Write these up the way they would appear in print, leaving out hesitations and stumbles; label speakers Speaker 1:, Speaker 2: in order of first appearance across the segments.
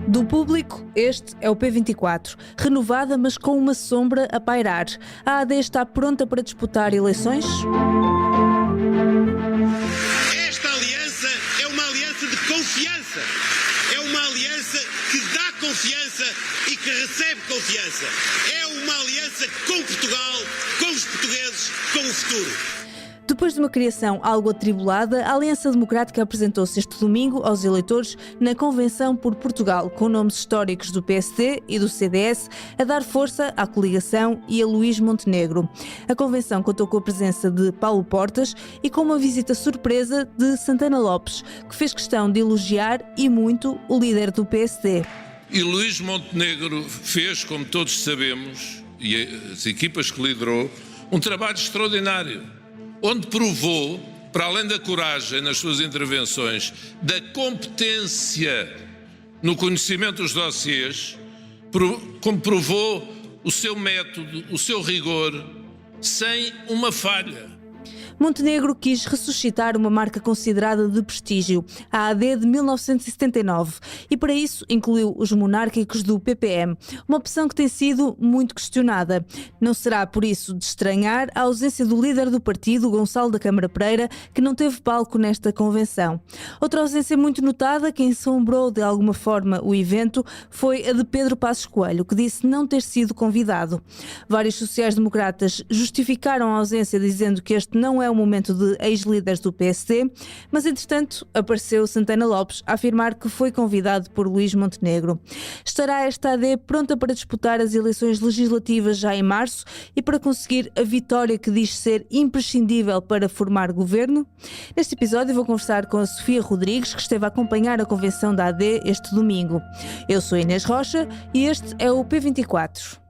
Speaker 1: Do público, este é o P24, renovada mas com uma sombra a pairar. A AD está pronta para disputar eleições?
Speaker 2: Esta aliança é uma aliança de confiança. É uma aliança que dá confiança e que recebe confiança. É uma aliança com Portugal, com os portugueses, com o futuro.
Speaker 1: Depois de uma criação algo atribulada, a Aliança Democrática apresentou-se este domingo aos eleitores na Convenção por Portugal, com nomes históricos do PSD e do CDS a dar força à coligação e a Luís Montenegro. A Convenção contou com a presença de Paulo Portas e com uma visita surpresa de Santana Lopes, que fez questão de elogiar e muito o líder do PSD.
Speaker 3: E Luís Montenegro fez, como todos sabemos, e as equipas que liderou, um trabalho extraordinário, onde provou, para além da coragem nas suas intervenções, da competência no conhecimento dos dossiês, comprovou o seu método, o seu rigor, sem uma falha.
Speaker 1: Montenegro quis ressuscitar uma marca considerada de prestígio, a AD de 1979, e para isso incluiu os monárquicos do PPM, uma opção que tem sido muito questionada. Não será por isso de estranhar a ausência do líder do partido, Gonçalo da Câmara Pereira, que não teve palco nesta convenção. Outra ausência muito notada, que ensombrou de alguma forma o evento, foi a de Pedro Passos Coelho, que disse não ter sido convidado. Vários sociais-democratas justificaram a ausência dizendo que este não é o momento de ex-líderes do PSD, mas entretanto apareceu Santana Lopes a afirmar que foi convidado por Luís Montenegro. Estará esta AD pronta para disputar as eleições legislativas já em março e para conseguir a vitória que diz ser imprescindível para formar governo? Neste episódio vou conversar com a Sofia Rodrigues, que esteve a acompanhar a convenção da AD este domingo. Eu sou Inês Rocha e este é o P24.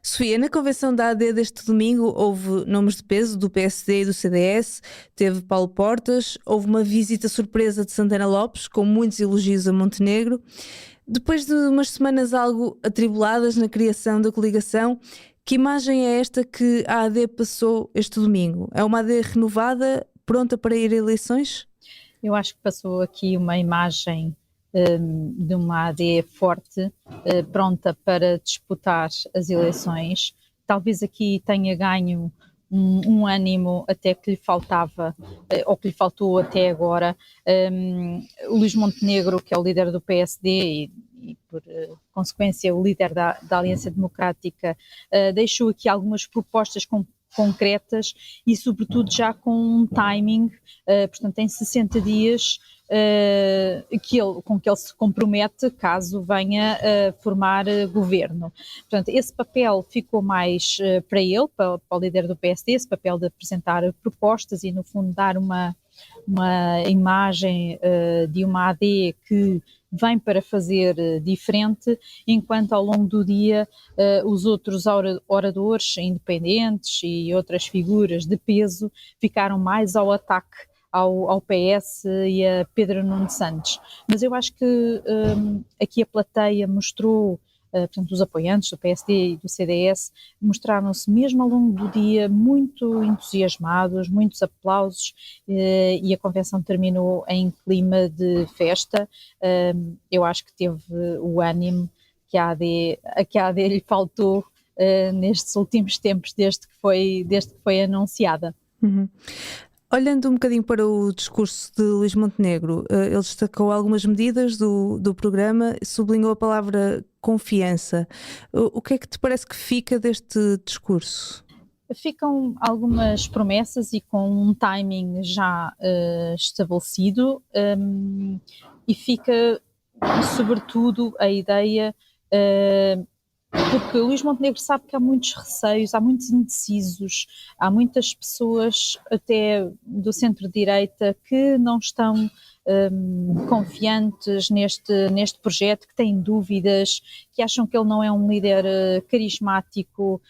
Speaker 1: Sofia, na convenção da AD deste domingo houve nomes de peso do PSD e do CDS, teve Paulo Portas, houve uma visita surpresa de Santana Lopes, com muitos elogios a Montenegro. Depois de umas semanas algo atribuladas na criação da coligação, que imagem é esta que a AD passou este domingo? É uma AD renovada, pronta para ir a eleições?
Speaker 4: Eu acho que passou aqui uma imagem de uma AD forte, pronta para disputar as eleições. Talvez aqui tenha ganho um ânimo até que lhe faltava, ou que lhe faltou até agora. O Luís Montenegro, que é o líder do PSD e por consequência o líder da Aliança Democrática, deixou aqui algumas propostas concretas e sobretudo já com um timing, portanto em 60 dias, com que ele se compromete caso venha a formar governo. Portanto, esse papel ficou mais para ele, para o líder do PSD, esse papel de apresentar propostas e no fundo dar uma imagem de uma AD que vem para fazer diferente, enquanto ao longo do dia os outros oradores independentes e outras figuras de peso ficaram mais ao ataque ao PS e a Pedro Nuno Santos. Mas eu acho que aqui a plateia mostrou, portanto os apoiantes do PSD e do CDS mostraram-se mesmo ao longo do dia muito entusiasmados, muitos aplausos, e a convenção terminou em clima de festa. Eu acho que teve o ânimo que a AD lhe faltou nestes últimos tempos, desde que foi anunciada.
Speaker 1: Uhum. Olhando um bocadinho para o discurso de Luís Montenegro, ele destacou algumas medidas do programa, sublinhou a palavra confiança. O que é que te parece que fica deste discurso?
Speaker 4: Ficam algumas promessas e com um timing já estabelecido, e fica sobretudo a ideia, porque o Luís Montenegro sabe que há muitos receios, há muitos indecisos, há muitas pessoas até do centro-direita que não estão confiantes neste projeto, que têm dúvidas, que acham que ele não é um líder carismático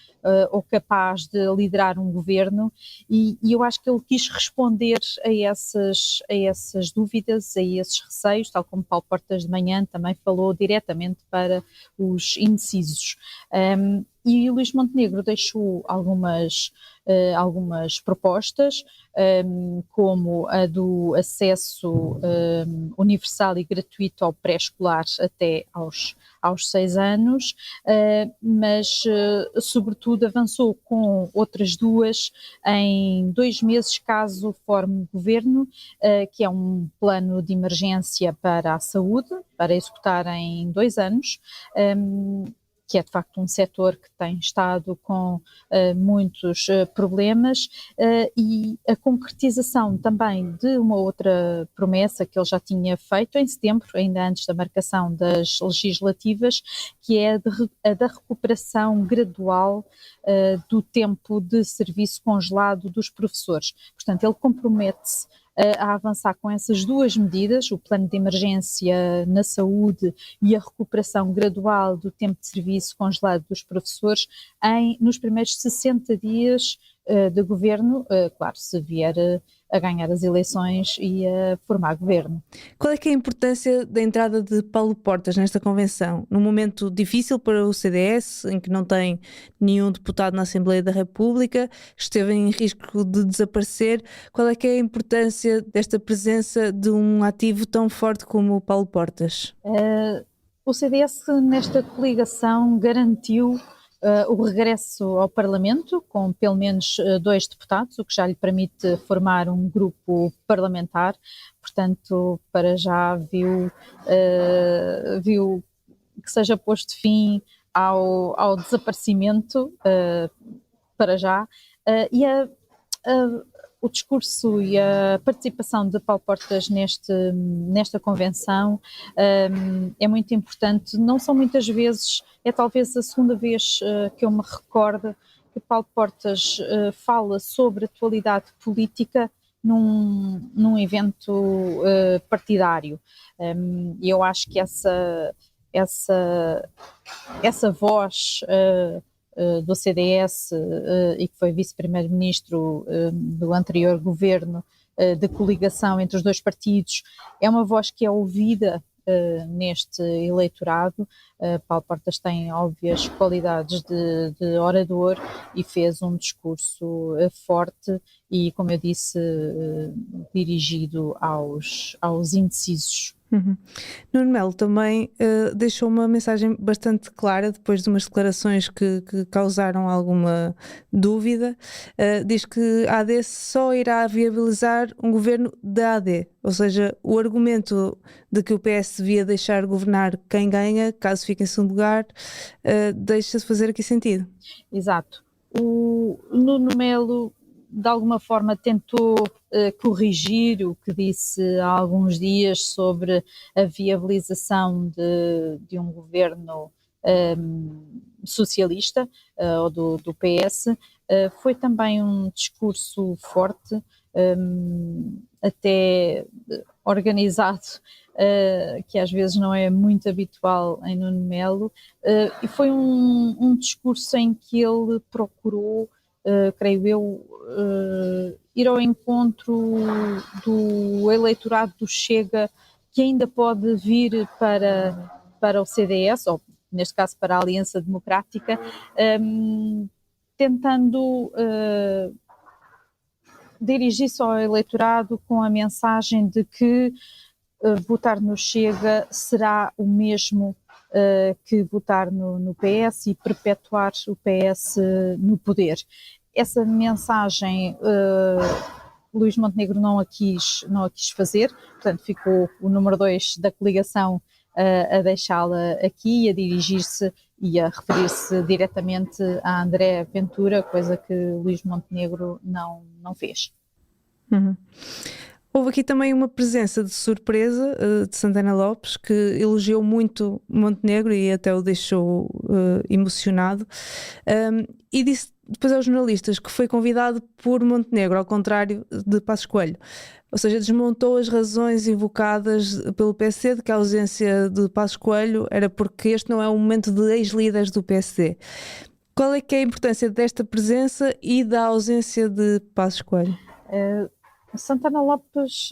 Speaker 4: ou capaz de liderar um governo, e eu acho que ele quis responder a essas dúvidas, a esses receios, tal como Paulo Portas de manhã também falou diretamente para os indecisos. E Luís Montenegro deixou algumas propostas, como a do acesso universal e gratuito ao pré-escolar até aos 6 anos, mas sobretudo avançou com outras duas em 2 meses caso forme governo, que é um plano de emergência para a saúde, para executar em 2 anos, que é de facto um setor que tem estado com muitos problemas, e a concretização também de uma outra promessa que ele já tinha feito em setembro, ainda antes da marcação das legislativas, que é a da recuperação gradual do tempo de serviço congelado dos professores. Portanto, ele compromete-se a avançar com essas 2 medidas, o plano de emergência na saúde e a recuperação gradual do tempo de serviço congelado dos professores nos primeiros 60 dias de governo, claro, se vier a ganhar as eleições e a formar governo.
Speaker 1: Qual é que é a importância da entrada de Paulo Portas nesta convenção? Num momento difícil para o CDS, em que não tem nenhum deputado na Assembleia da República, esteve em risco de desaparecer, qual é que é a importância desta presença de um ativo tão forte como o Paulo Portas?
Speaker 4: O CDS nesta coligação garantiu o regresso ao Parlamento, com pelo menos 2 deputados, o que já lhe permite formar um grupo parlamentar. Portanto, para já viu que seja posto fim ao desaparecimento, para já, e o discurso e a participação de Paulo Portas nesta convenção é muito importante. Não são muitas vezes, é talvez a segunda vez que eu me recordo que Paulo Portas fala sobre atualidade política num evento partidário. E eu acho que essa voz do CDS e que foi vice-primeiro-ministro do anterior governo de coligação entre os 2 partidos, é uma voz que é ouvida neste eleitorado. Paulo Portas tem óbvias qualidades de orador e fez um discurso forte e, como eu disse, dirigido aos indecisos.
Speaker 1: Uhum. Nuno Melo também deixou uma mensagem bastante clara depois de umas declarações que causaram alguma dúvida. Diz que a AD só irá viabilizar um governo da AD, ou seja, o argumento de que o PS devia deixar governar quem ganha, caso fique em segundo lugar, deixa de fazer aqui sentido.
Speaker 4: Exato. O Nuno Melo de alguma forma tentou corrigir o que disse há alguns dias sobre a viabilização de um governo socialista ou do PS. Foi também um discurso forte, até organizado, que às vezes não é muito habitual em Nuno Melo, e foi um discurso em que ele procurou, creio eu, ir ao encontro do eleitorado do Chega, que ainda pode vir para o CDS, ou neste caso para a Aliança Democrática, tentando dirigir-se ao eleitorado com a mensagem de que votar no Chega será o mesmo que votar no PS e perpetuar o PS no poder. Essa mensagem Luís Montenegro não a quis fazer, portanto ficou o número 2 da coligação a deixá-la aqui e a dirigir-se e a referir-se diretamente a André Ventura, coisa que Luís Montenegro não fez.
Speaker 1: Uhum. Houve aqui também uma presença de surpresa de Santana Lopes, que elogiou muito Montenegro e até o deixou emocionado, e disse depois aos jornalistas que foi convidado por Montenegro, ao contrário de Passos Coelho. Ou seja, desmontou as razões invocadas pelo PSD de que a ausência de Passos Coelho era porque este não é o momento de ex-líderes do PSD. Qual é que é a importância desta presença e da ausência de Passos Coelho?
Speaker 4: Santana Lopes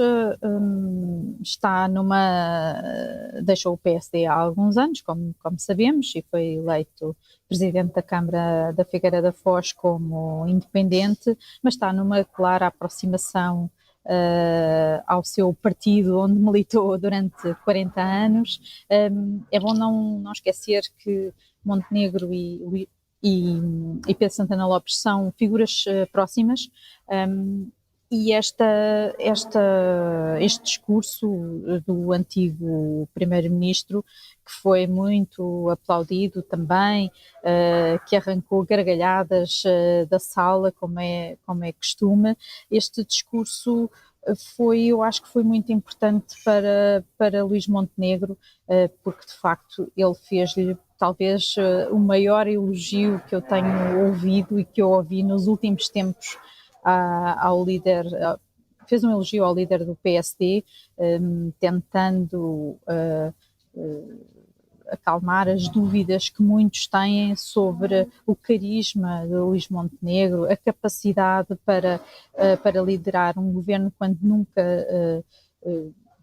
Speaker 4: deixou o PSD há alguns anos, como sabemos, e foi eleito presidente da Câmara da Figueira da Foz como independente, mas está numa clara aproximação ao seu partido, onde militou durante 40 anos. É bom não esquecer que Montenegro e Pedro Santana Lopes são figuras próximas, e este discurso do antigo primeiro-ministro, que foi muito aplaudido também, que arrancou gargalhadas da sala, como é costume, este discurso eu acho que foi muito importante para Luís Montenegro, porque de facto ele fez-lhe talvez o maior elogio que eu tenho ouvido e que eu ouvi nos últimos tempos ao líder. Fez um elogio ao líder do PSD, tentando acalmar as dúvidas que muitos têm sobre o carisma de Luís Montenegro, a capacidade para liderar um governo quando nunca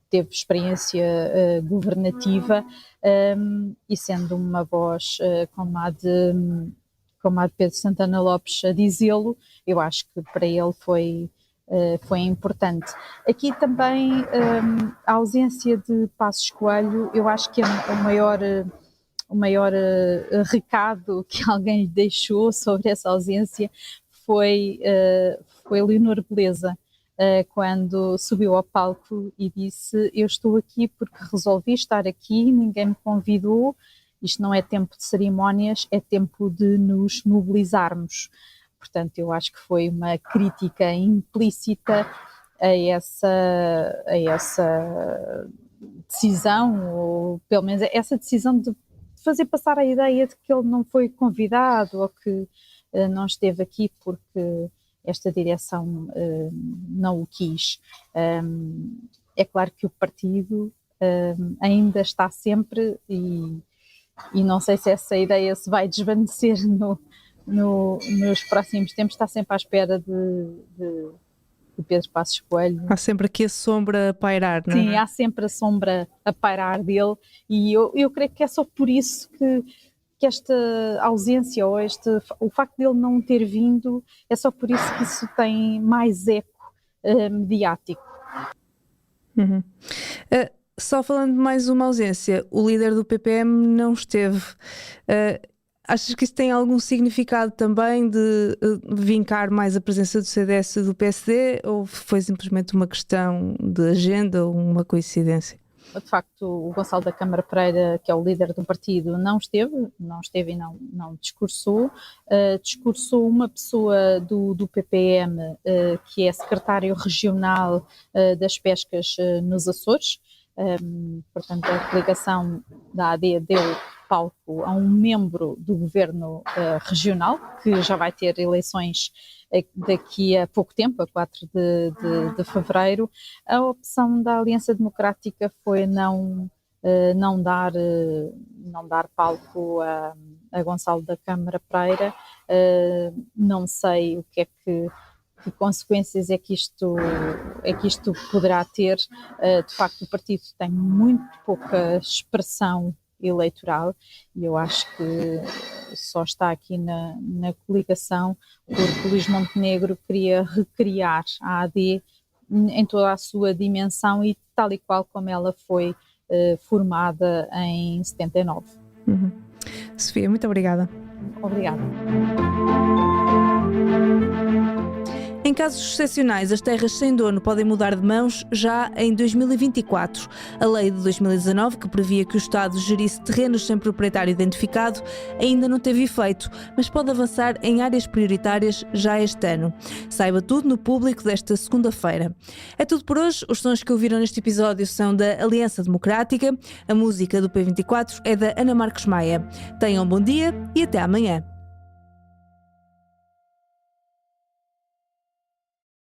Speaker 4: teve experiência governativa, e sendo uma voz como a de Pedro Santana Lopes a dizê-lo, eu acho que para ele foi importante. Aqui também a ausência de Passos Coelho, eu acho que é o maior recado que alguém lhe deixou sobre essa ausência foi Leonor Beleza, quando subiu ao palco e disse: eu estou aqui porque resolvi estar aqui, ninguém me convidou, isto não é tempo de cerimónias, é tempo de nos mobilizarmos. Portanto, eu acho que foi uma crítica implícita a essa decisão, ou pelo menos essa decisão de fazer passar a ideia de que ele não foi convidado ou que não esteve aqui porque esta direção não o quis. É claro que o partido ainda está sempre, e não sei se essa ideia se vai desvanecer nos próximos tempos, está sempre à espera de Pedro Passos Coelho.
Speaker 1: Há sempre aqui a sombra a pairar, não é?
Speaker 4: Sim, há sempre a sombra a pairar dele, e eu creio que é só por isso que esta ausência, ou o facto de ele não ter vindo, é só por isso que isso tem mais eco mediático.
Speaker 1: Uhum. Só falando de mais uma ausência, o líder do PPM não esteve. Achas que isso tem algum significado também de vincar mais a presença do CDS e do PSD, ou foi simplesmente uma questão de agenda ou uma coincidência?
Speaker 4: De facto, o Gonçalo da Câmara Pereira, que é o líder do partido, não esteve e não discursou. Discursou uma pessoa do PPM, que é secretário regional das pescas nos Açores. Portanto, a coligação da AD deu palco a um membro do governo regional, que já vai ter eleições daqui a pouco tempo, a 4 de fevereiro. A opção da Aliança Democrática foi não dar palco a Gonçalo da Câmara Pereira. Não sei o que é que consequências é que isto poderá ter. De facto, o partido tem muito pouca expressão eleitoral, e eu acho que só está aqui na coligação porque Luís Montenegro queria recriar a AD em toda a sua dimensão e tal e qual como ela foi formada em 79.
Speaker 1: Uhum. Sofia, muito obrigada.
Speaker 4: Obrigada.
Speaker 1: Em casos excepcionais, as terras sem dono podem mudar de mãos já em 2024. A lei de 2019, que previa que o Estado gerisse terrenos sem proprietário identificado, ainda não teve efeito, mas pode avançar em áreas prioritárias já este ano. Saiba tudo no Público desta segunda-feira. É tudo por hoje. Os sons que ouviram neste episódio são da Aliança Democrática. A música do P24 é da Ana Marcos Maia. Tenham um bom dia e até amanhã.